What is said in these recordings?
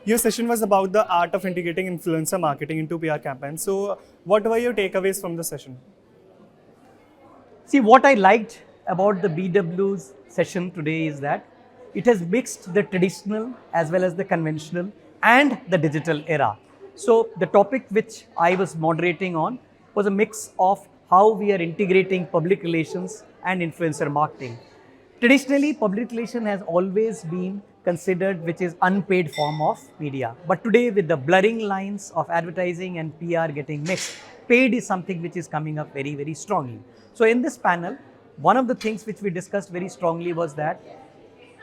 Your session was about the art of integrating influencer marketing into PR campaigns. So, what were your takeaways from the session? See, what I liked about the BW's session today is that it has mixed the traditional as well as the conventional and the digital era. So, the topic which I was moderating on was a mix of how we are integrating public relations and influencer marketing. Traditionally, public relation has always been considered which is unpaid form of media. But today with the blurring lines of advertising and PR getting mixed, paid is something which is coming up very, very strongly. So in this panel, one of the things which we discussed very strongly was that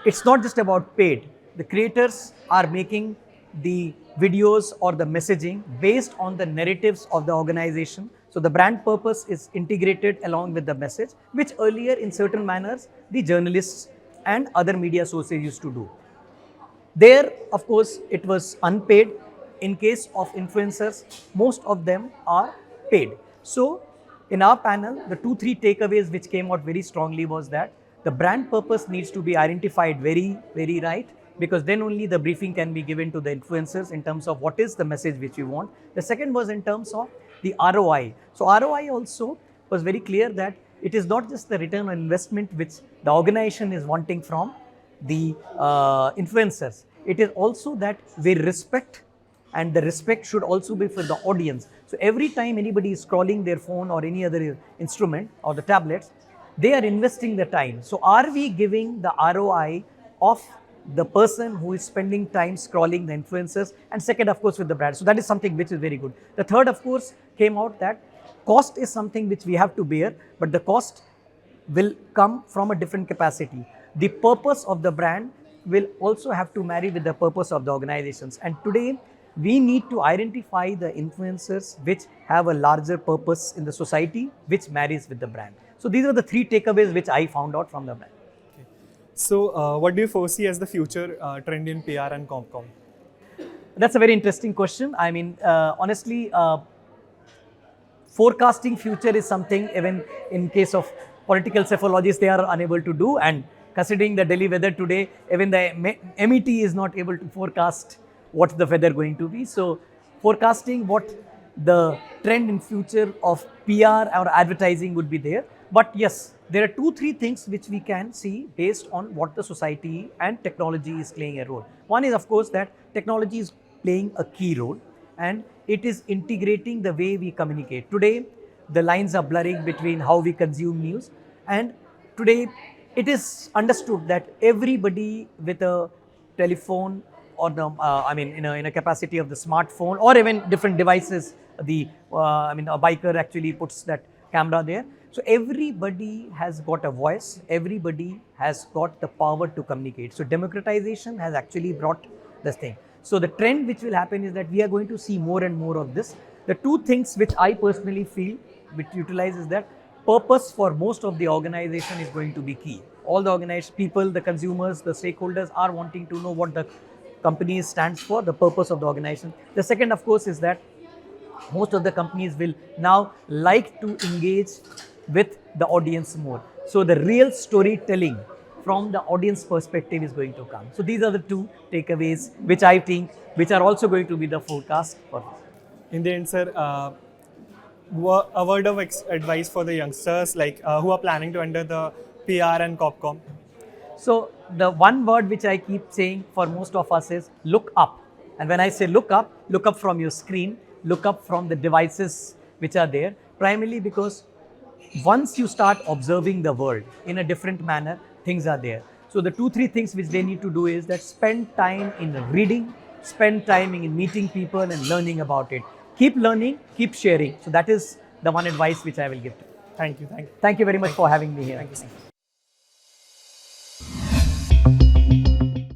it's not just about paid. The creators are making the videos or the messaging based on the narratives of the organization. So the brand purpose is integrated along with the message, which earlier in certain manners, the journalists and other media sources used to do. There, of course, it was unpaid. In case of influencers, most of them are paid. So in our panel, the 2-3 takeaways which came out very strongly was that the brand purpose needs to be identified very, very right, because then only the briefing can be given to the influencers in terms of what is the message which we want. The second was in terms of the ROI. So ROI also was very clear that it is not just the return on investment which the organization is wanting from the influencers. It is also that we respect, and the respect should also be for the audience. So every time anybody is scrolling their phone or any other instrument or the tablets, they are investing the time. So are we giving the ROI of the person who is spending time scrolling the influencers? And second, of course, with the brand. So that is something which is very good. The third, of course, came out that cost is something which we have to bear, but the cost will come from a different capacity. The purpose of the brand will also have to marry with the purpose of the organizations. And today, we need to identify the influencers which have a larger purpose in the society, which marries with the brand. So these are the 3 takeaways which I found out from the brand. Okay. So, what do you foresee as the future trend in PR and Comcom? That's a very interesting question. I mean, honestly, forecasting future is something even in case of political psephologists they are unable to do, and considering the Delhi weather today, even the MET is not able to forecast what's the weather going to be. So forecasting what the trend in future of PR or advertising would be there. But yes, there are 2-3 things which we can see based on what the society and technology is playing a role. One is, of course, that technology is playing a key role, and it is integrating the way we communicate. Today, the lines are blurring between how we consume news, and today it is understood that everybody with a telephone or the, in a capacity of the smartphone or even different devices, a biker actually puts that camera there. So everybody has got a voice, everybody has got the power to communicate. So democratization has actually brought this thing. So the trend which will happen is that we are going to see more and more of this. The 2 things which I personally feel which utilize is that purpose for most of the organization is going to be key. All the organized people, the consumers, the stakeholders are wanting to know what the company stands for, the purpose of the organization. The second, of course, is that most of the companies will now like to engage with the audience more. So the real storytelling from the audience perspective is going to come. So these are the 2 takeaways which I think which are also going to be the forecast for this. In the end, sir, a word of advice for the youngsters who are planning to enter the PR and Comcom. So the one word which I keep saying for most of us is look up. And when I say look up from your screen, look up from the devices which are there, primarily because once you start observing the world in a different manner, things are there. So the 2-3 things which they need to do is that spend time in reading, spend time in meeting people and learning about it. Keep learning, keep sharing. So that is the one advice which I will give to you. Thank you. Thank you very much for having me here. Thank you, sir.